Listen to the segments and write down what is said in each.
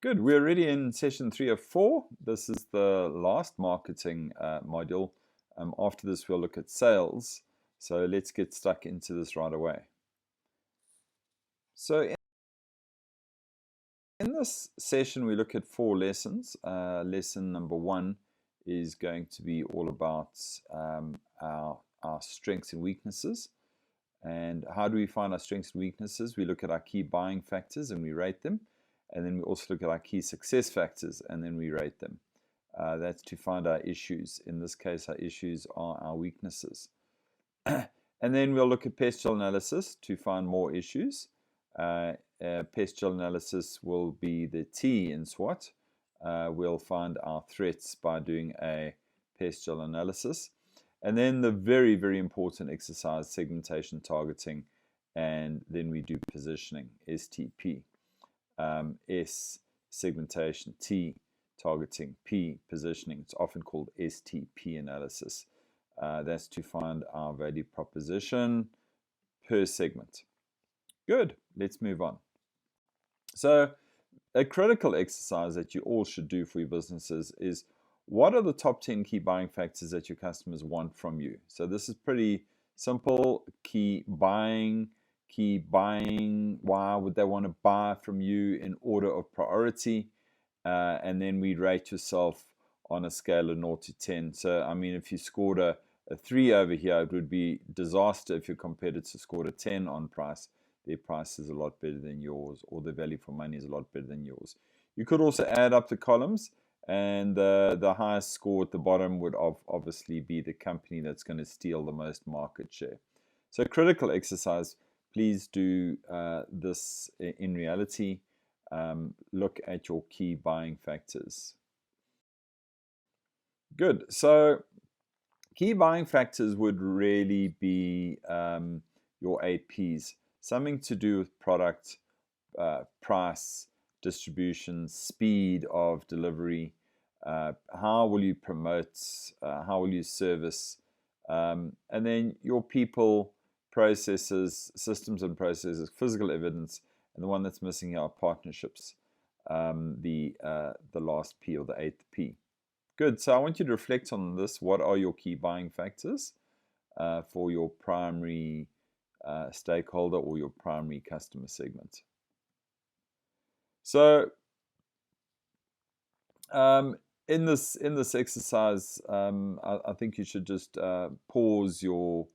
Good. We're already in session 3 of 4. This is the last marketing module. After this, we'll look at sales. So let's get stuck into this right away. So in this session, we look at 4 lessons. Lesson number 1 is going to be all about our strengths and weaknesses. And how do we find our strengths and weaknesses? We look at our key buying factors and we rate them. And then we also look at our key success factors and then we rate them. That's to find our issues. In this case, our issues are our weaknesses. And then we'll look at Pest Gel analysis to find more issues. Pest Gel analysis will be the T in SWOT. We'll find our threats by doing a Pest Gel analysis. And then the very, very important exercise, segmentation targeting, and then we do positioning, STP. S, segmentation, T, targeting, P, positioning. It's often called STP analysis. That's to find our value proposition per segment. Good, let's move on. So a critical exercise that you all should do for your businesses is, what are the top 10 key buying factors that your customers want from you? So this is pretty simple. Key buying, why would they want to buy from you in order of priority? And then we rate yourself on a scale of 0 to 10. So, I mean, if you scored a 3 over here, it would be disaster if your competitor scored a 10 on price. Their price is a lot better than yours, or the value for money is a lot better than yours. You could also add up the columns, and the highest score at the bottom would obviously be the company that's going to steal the most market share. So critical exercise, please do this in reality. Look at your key buying factors. Good. So key buying factors would really be your 8 Ps. Something to do with product, price, distribution, speed of delivery, how will you promote, how will you service, and then your people, processes, systems and processes, physical evidence, and the one that's missing here are partnerships, the last P, or the 8th P. Good, so I want you to reflect on this. What are your key buying factors for your primary stakeholder or your primary customer segment? So in this exercise, I think you should just pause your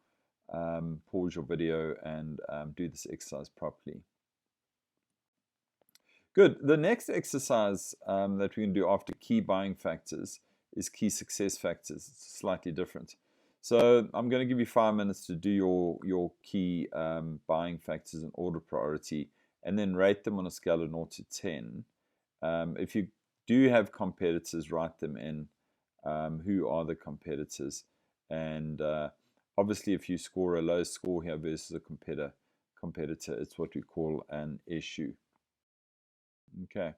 video and do this exercise properly. Good. The next exercise that we're going to do after key buying factors is key success factors. It's slightly different. So I'm going to give you 5 minutes to do your key buying factors in order of priority, and then rate them on a scale of 0 to 10. If you do have competitors, write them in. Who are the competitors? And obviously, if you score a low score here versus a competitor, it's what we call an issue. Okay.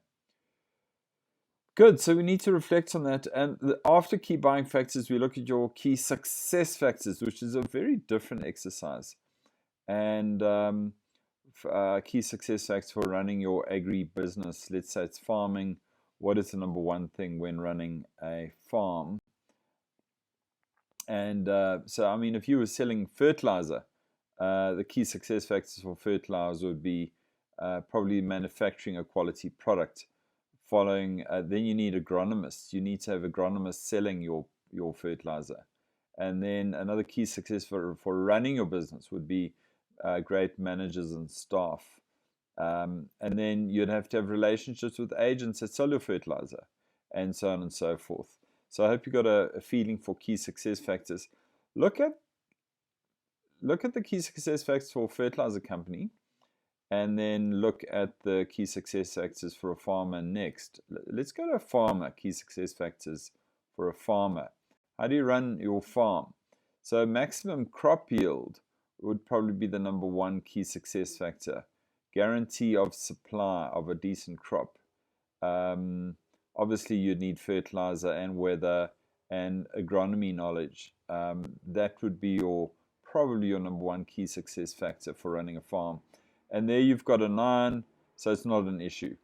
Good, so we need to reflect on that. And after key buying factors, we look at your key success factors, which is a very different exercise. And key success factors for running your agri-business, let's say it's farming. What is the number one thing when running a farm? And so, I mean, if you were selling fertilizer, the key success factors for fertilizer would be probably manufacturing a quality product. Following, then you need agronomists. You need to have agronomists selling your fertilizer. And then another key success for running your business would be great managers and staff. And then you'd have to have relationships with agents that sell your fertilizer, and so on and so forth. So I hope you got a feeling for key success factors. Look at the key success factors for a fertilizer company, and then look at the key success factors for a farmer next. Let's go to a farmer, key success factors for a farmer. How do you run your farm? So maximum crop yield would probably be the number 1 key success factor. Guarantee of supply of a decent crop. Obviously, you'd need fertilizer and weather and agronomy knowledge. That would be probably your number 1 key success factor for running a farm. And there you've got a 9, so it's not an issue.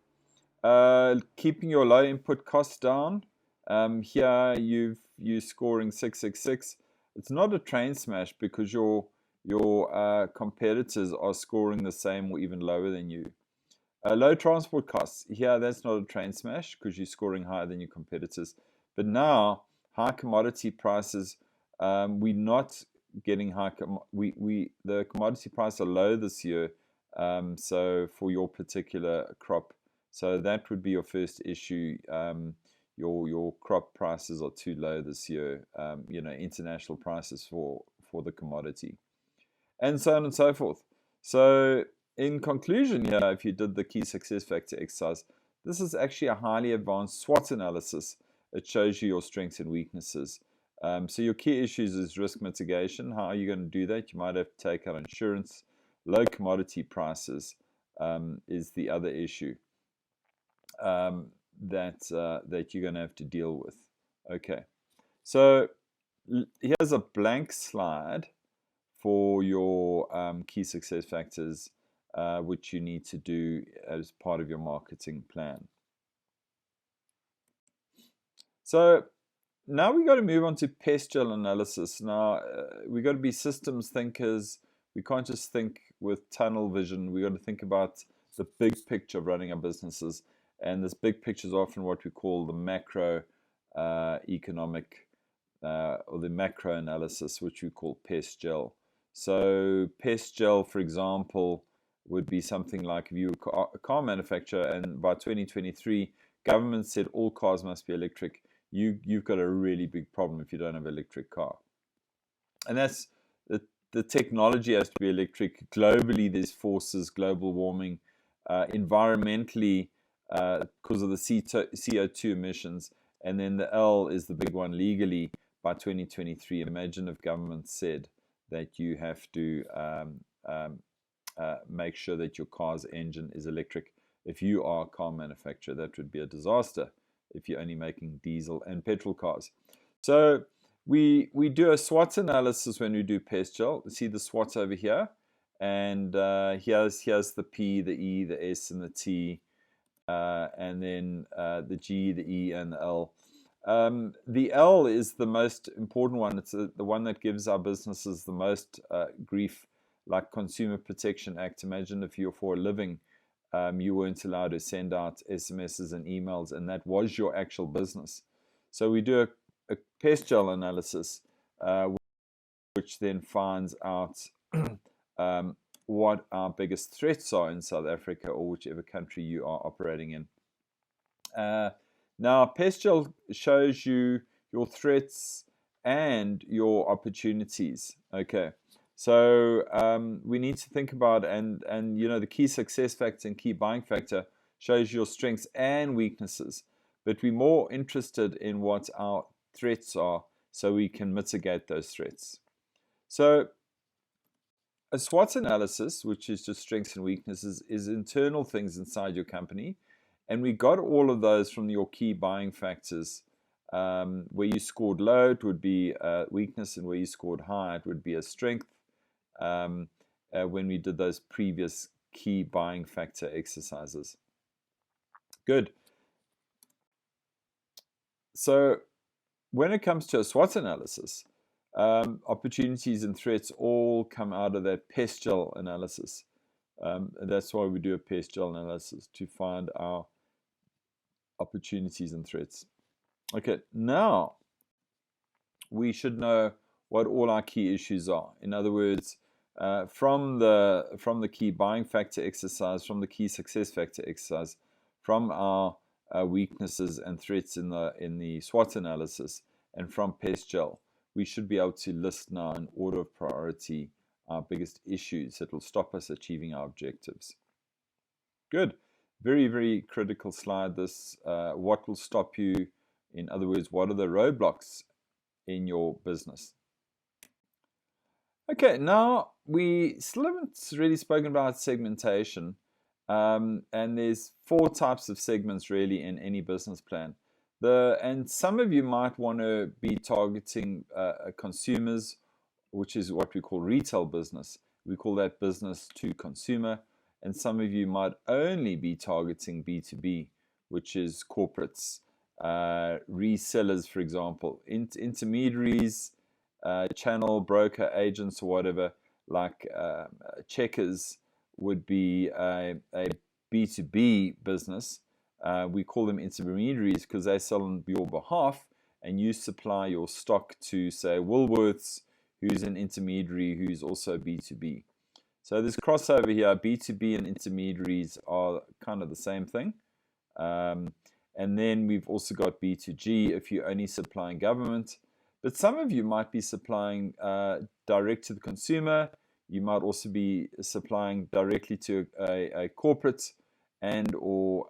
Keeping your low input costs down. Here you're scoring 666. It's not a train smash because your competitors are scoring the same or even lower than you. Low transport costs. Here that's not a train smash because you're scoring higher than your competitors. But now high commodity prices. We're not getting high. The commodity prices are low this year. So for your particular crop. So that would be your first issue. Your crop prices are too low this year. International prices for the commodity, and so on and so forth. So in conclusion, here, if you did the key success factor exercise, this is actually a highly advanced SWOT analysis. It shows you your strengths and weaknesses. So your key issues is risk mitigation. How are you going to do that? You might have to take out insurance. Low commodity prices is the other issue. That you're going to have to deal with. Okay, so here's a blank slide for your key success factors, which you need to do as part of your marketing plan. So now we got to move on to Pest Gel analysis. Now we got to be systems thinkers. We can't just think with tunnel vision. We got to think about the big picture of running our businesses. And this big picture is often what we call the macro economic or the macro analysis, which we call Pest Gel. So Pest Gel, for example, would be something like if you were a car manufacturer and by 2023, government said all cars must be electric. You've got a really big problem if you don't have an electric car. And that's the technology has to be electric. Globally, there's forces, global warming, environmentally, because of the CO2 emissions. And then the L is the big one legally by 2023. Imagine if government said that you have to make sure that your car's engine is electric. If you are a car manufacturer, that would be a disaster if you're only making diesel and petrol cars. So we do a SWOT analysis when we do Pest Gel. See the SWOT over here. And here's the P, the E, the S, and the T. And then the G, the E, and the L. The L is the most important one. It's the one that gives our businesses the most grief, like Consumer Protection Act. Imagine if you're for a living, you weren't allowed to send out SMSs and emails, and that was your actual business. So we do a Pest Gel analysis, which then finds out what our biggest threats are in South Africa or whichever country you are operating in. Now, Pest Gel shows you your threats and your opportunities. Okay, so we need to think about and the key success factor and key buying factor shows your strengths and weaknesses, but we're more interested in what our threats are so we can mitigate those threats. So a SWOT analysis, which is just strengths and weaknesses, is internal things inside your company. And we got all of those from your key buying factors. Where you scored low, it would be a weakness, and where you scored high, it would be a strength when we did those previous key buying factor exercises. Good. So when it comes to a SWOT analysis, opportunities and threats all come out of that Pest Gel analysis. That's why we do a Pest Gel analysis, to find our opportunities and threats. Okay, now we should know what all our key issues are. In other words, from the key buying factor exercise, from the key success factor exercise, from our weaknesses and threats in the SWOT analysis, and from Pest Gel, we should be able to list now in order of priority our biggest issues that will stop us achieving our objectives. Good. Very, very critical slide, this. What will stop you? In other words, what are the roadblocks in your business? Okay, now we still haven't really spoken about segmentation. And there's 4 types of segments really in any business plan. And some of you might want to be targeting consumers, which is what we call retail business. We call that business to consumer. And some of you might only be targeting B2B, which is corporates, resellers, for example, intermediaries, channel, broker, agents, or whatever, like checkers would be a B2B business. We call them intermediaries because they sell on your behalf, and you supply your stock to, say, Woolworths, who's an intermediary who's also B2B. So this crossover here, B2B and intermediaries are kind of the same thing. And then we've also got B2G if you're only supplying government. But some of you might be supplying direct to the consumer. You might also be supplying directly to a corporate and or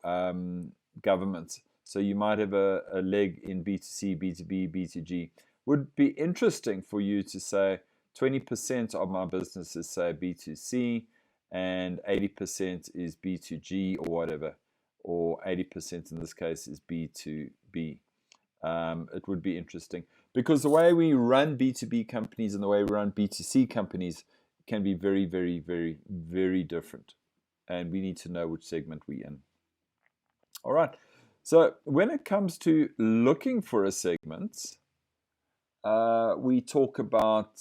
government. So you might have a leg in B2C, B2B, B2G. Would be interesting for you to say 20% of my business is, say, B2C and 80% is B2G or whatever, or 80% in this case is B2B. It would be interesting because the way we run B2B companies and the way we run B2C companies can be very, very, very, very different. And we need to know which segment we're in. All right. So when it comes to looking for a segment, we talk about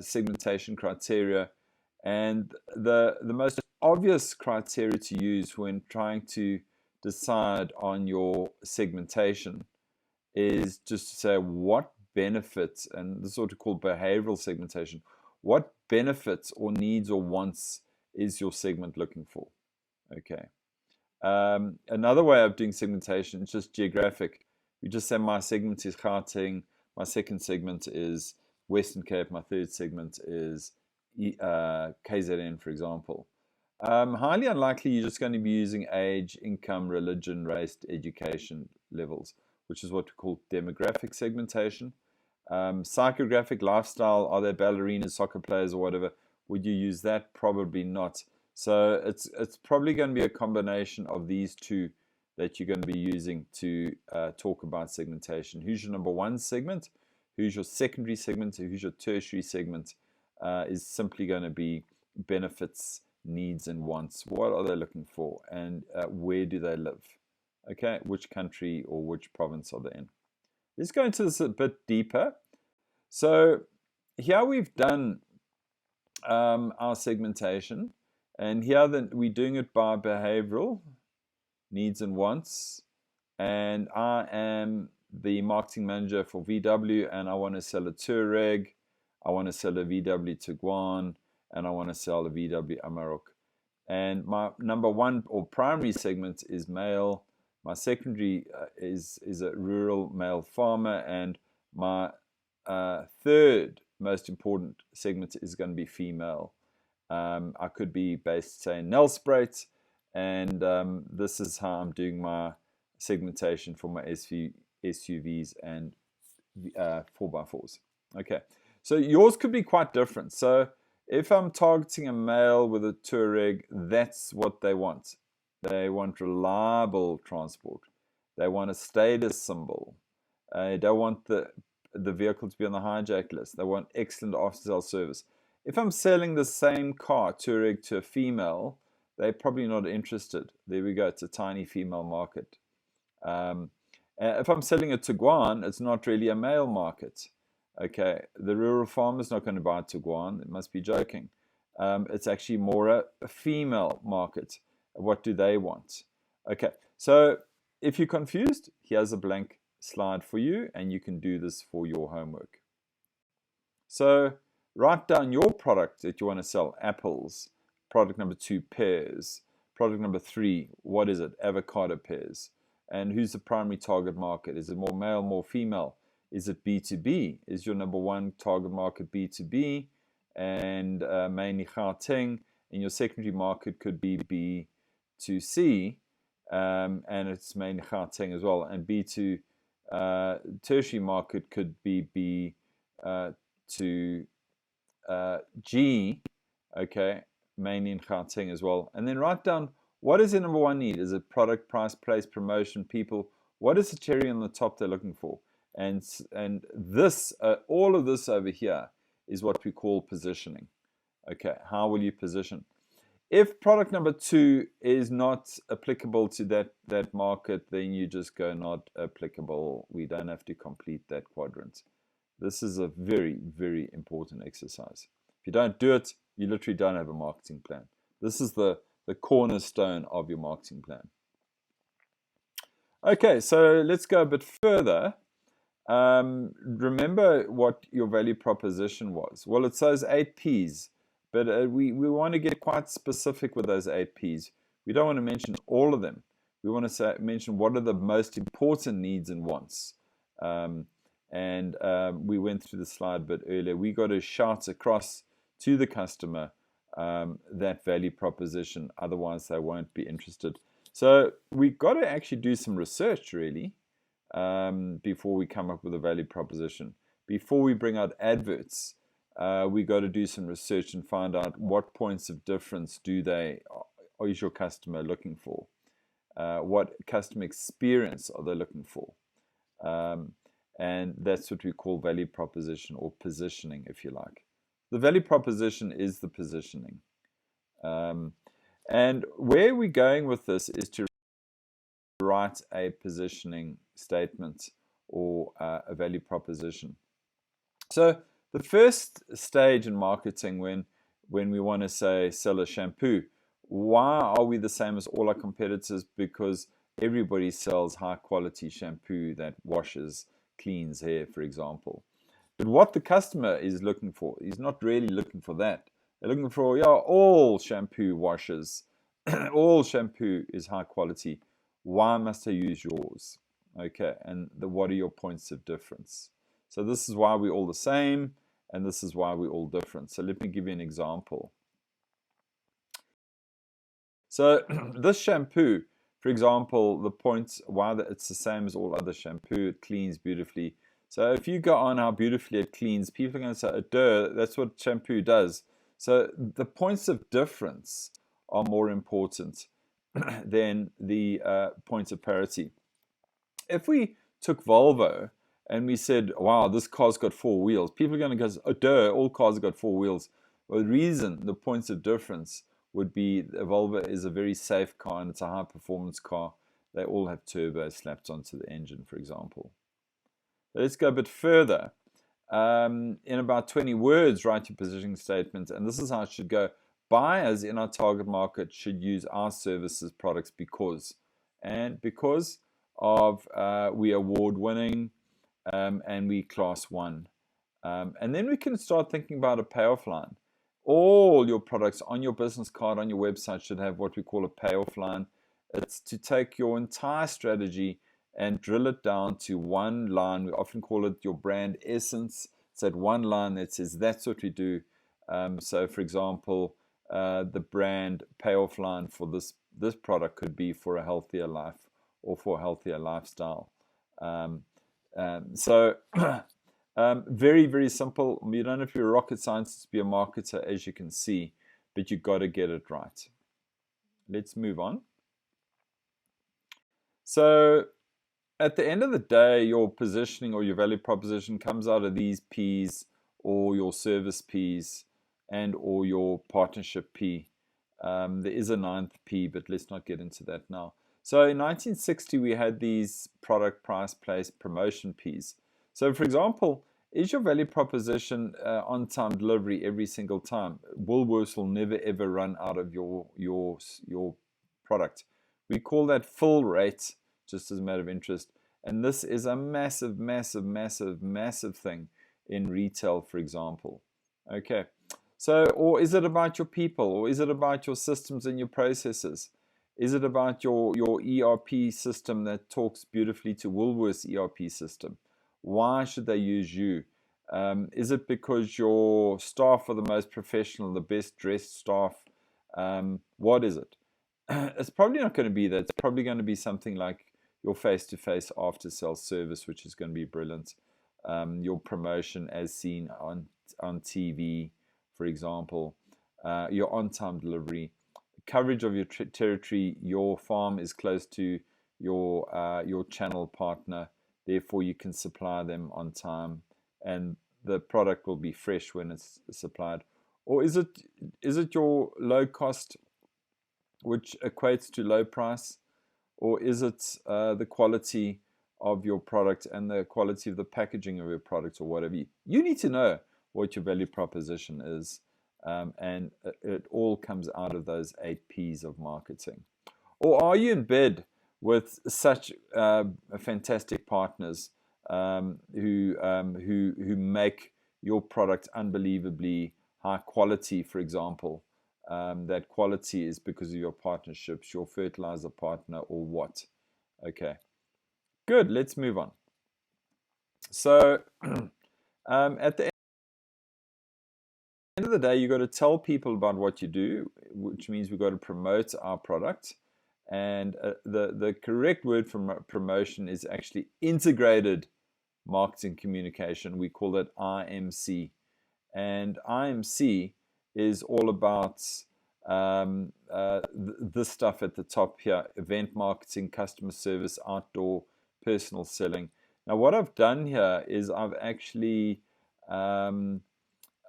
segmentation criteria, and the most obvious criteria to use when trying to decide on your segmentation is just to say what benefits, and this is what we call behavioral segmentation, what benefits or needs or wants is your segment looking for. Okay. Another way of doing segmentation is just geographic. We just say my segment is Gauteng, my second segment is Western Cape, my third segment is KZN, for example. Highly unlikely you're just going to be using age, income, religion, race, education levels, which is what we call demographic segmentation. Psychographic, lifestyle, are they ballerinas, soccer players, or whatever? Would you use that? Probably not. So it's probably going to be a combination of these two that you're going to be using to talk about segmentation. Who's your number one segment? Who's your secondary segment? Who's your tertiary segment? Is simply going to be benefits, needs, and wants. What are they looking for? And where do they live? Okay, which country or which province are they in? Let's go into this a bit deeper. So here we've done our segmentation. And here we're doing it by behavioral needs and wants. And I am the marketing manager for VW, and I want to sell a Touareg, I want to sell a VW Tiguan, and I want to sell a VW Amarok. And my number one or primary segment is male. My secondary is a rural male farmer, and my third most important segment is going to be female. I could be based, say, in Nelspruit, and this is how I'm doing my segmentation for my SUVs and 4x4s. Okay, so yours could be quite different. So if I'm targeting a male with a Touareg, that's what they want. They want reliable transport. They want a status symbol. They don't want the vehicle to be on the hijack list. They want excellent after-sales service. If I'm selling the same car, Touareg, to a female, they're probably not interested. There we go. It's a tiny female market. If I'm selling a Tiguan, it's not really a male market. Okay, the rural farmer's not going to buy a Tiguan. It must be joking. It's actually more a female market. What do they want? Okay, so if you're confused, here's a blank slide for you, and you can do this for your homework. So write down your product that you want to sell. Apples. Product number 2, pears. Product number 3, what is it? Avocado pears. And who's the primary target market? Is it more male, more female? Is it B2B? Is your number one target market B2B and mainly Gauteng? And your secondary market could be B2C, and it's mainly Gauteng as well. And B2 tertiary market could be B2G, okay, mainly in Gauteng as well. And then write down, what is the number one need? Is it product, price, place, promotion, people? What is the cherry on the top they're looking for? And this, all of this over here is what we call positioning. Okay, how will you position? If product number 2 is not applicable to that market, then you just go not applicable. We don't have to complete that quadrant. This is a very, very important exercise. If you don't do it, you literally don't have a marketing plan. This is the cornerstone of your marketing plan. Okay, so let's go a bit further. Remember what your value proposition was. Well, it's those 8 Ps, but we want to get quite specific with those 8 Ps. We don't want to mention all of them. We want to mention what are the most important needs and wants. We went through the slide a bit earlier. We got to shout across to the customer that value proposition, otherwise they won't be interested. So we've got to actually do some research, really, before we come up with a value proposition. Before we bring out adverts, we got to do some research and find out what points of difference is your customer looking for? What customer experience are they looking for? And that's what we call value proposition, or positioning, if you like. The value proposition is the positioning. And where we're going with this is to write a positioning statement or a value proposition. So the first stage in marketing, when we want to say sell a shampoo, why are we the same as all our competitors? Because everybody sells high quality shampoo that washes, cleans hair, for example. But what the customer is looking for, he's not really looking for that. They're looking for, yeah, all shampoo washes, all shampoo is high quality. Why must I use yours? Okay, and what are your points of difference? So this is why we're all the same, and this is why we're all different. So let me give you an example. So this shampoo, for example, the points why it's the same as all other shampoo, it cleans beautifully. So if you go on how beautifully it cleans, people are going to say, oh, duh, that's what shampoo does. So the points of difference are more important than the points of parity. If we took Volvo and we said, wow, this car's got 4 wheels, people are going to go, oh, duh, all cars have got 4 wheels. Well, the reason, the points of difference would be a Volvo is a very safe car and it's a high performance car. They all have turbo slapped onto the engine, for example. Let's go a bit further. In about 20 words, write your positioning statement, and this is how it should go. Buyers in our target market should use our services, products because of we award winning and we class 1. And then we can start thinking about a payoff line. All your products on your business card, on your website, should have what we call a payoff line. It's to take your entire strategy and drill it down to one line. We often call it your brand essence. It's that one line that says that's what we do. So for example, the brand payoff line for this product could be for a healthier life or for a healthier lifestyle. Very, very simple. You don't have to be a rocket scientist to be a marketer, as you can see, but you've got to get it right. Let's move on. So at the end of the day, your positioning or your value proposition comes out of these P's, or your service P's, and or your partnership P. There is a 9th P, but let's not get into that now. So in 1960, we had these product, price, place, promotion P's. So for example, is your value proposition on-time delivery every single time? Woolworths will never ever run out of your product. We call that fill rate, just as a matter of interest. And this is a massive, massive, massive, massive thing in retail, for example. Okay. So, or is it about your people, or is it about your systems and your processes? Is it about your ERP system that talks beautifully to Woolworths ERP system? Why should they use you? Is it because your staff are the most professional, the best dressed staff? What is it? It's probably not going to be that. It's probably going to be something like your face-to-face after-sales service, which is going to be brilliant. Your promotion as seen on TV, for example. Your on-time delivery. Coverage of your territory. Your farm is close to your channel partner. Therefore, you can supply them on time, and the product will be fresh when it's supplied. Or is it your low-cost which equates to low price, or is it the quality of your product and the quality of the packaging of your product, or whatever? You need to know what your value proposition is, and it all comes out of those 8 P's of marketing. Or are you in bed with such fantastic partners who make your product unbelievably high quality, for example? That quality is because of your partnerships, your fertilizer partner, or what? Okay, good. Let's move on. So at the end of the day, you've got to tell people about what you do, which means we've got to promote our product. And the correct word for promotion is actually integrated marketing communication. We call it IMC. And IMC is all about this stuff at the top here: event marketing, customer service, outdoor, personal selling. Now, what I've done here is I've actually said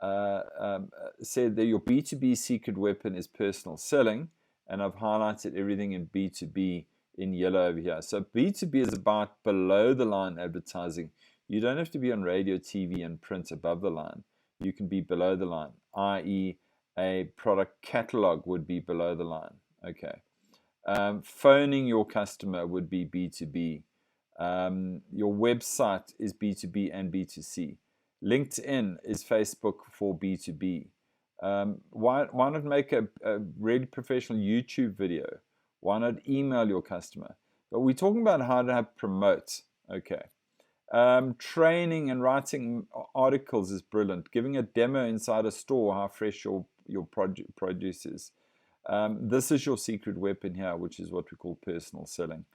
that your B2B secret weapon is personal selling, and I've highlighted everything in B2B in yellow over here. So B2B is about below the line advertising. You don't have to be on radio, TV, and print above the line. You can be below the line, i.e. a product catalog would be below the line. Okay. Phoning your customer would be B2B. Your website is B2B and B2C. LinkedIn is Facebook for B2B. Why not make a really professional YouTube video? Why not email your customer? But we're talking about how to promote. Okay. Training and writing articles is brilliant. Giving a demo inside a store how fresh your produce is. This is your secret weapon here, which is what we call personal selling.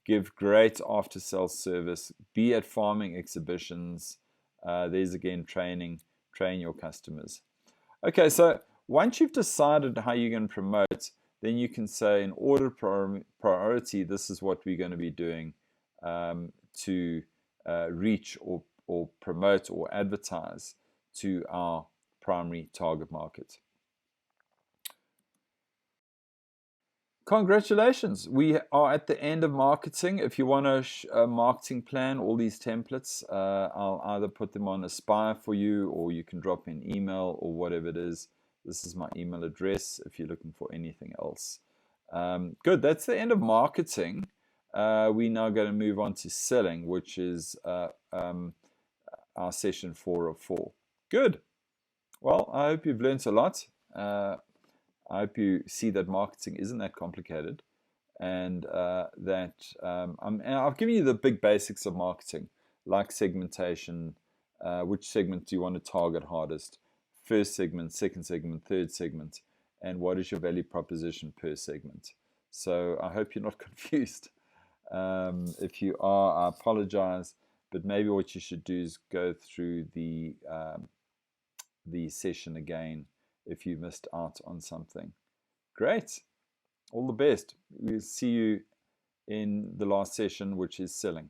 Give great after-sales service. Be at farming exhibitions. There's again training. Train your customers. Okay, so once you've decided how you're going to promote, then you can say in order priority, this is what we're going to be doing to reach or promote or advertise to our primary target market. Congratulations, we are at the end of marketing. If you want a marketing plan, all these templates, I'll either put them on Aspire for you, or you can drop me an email or whatever it is. This is my email address if you're looking for anything else. Good, that's the end of marketing. We're now going to move on to selling, which is our session 4 of 4. Good. Well, I hope you've learned a lot. I hope you see that marketing isn't that complicated, and that and I've given you the big basics of marketing, like segmentation. Which segment do you want to target hardest? First segment, second segment, third segment, and what is your value proposition per segment? So I hope you're not confused. If you are, I apologize, but maybe what you should do is go through the session again if you missed out on something. Great. All the best. We'll see you in the last session, which is selling.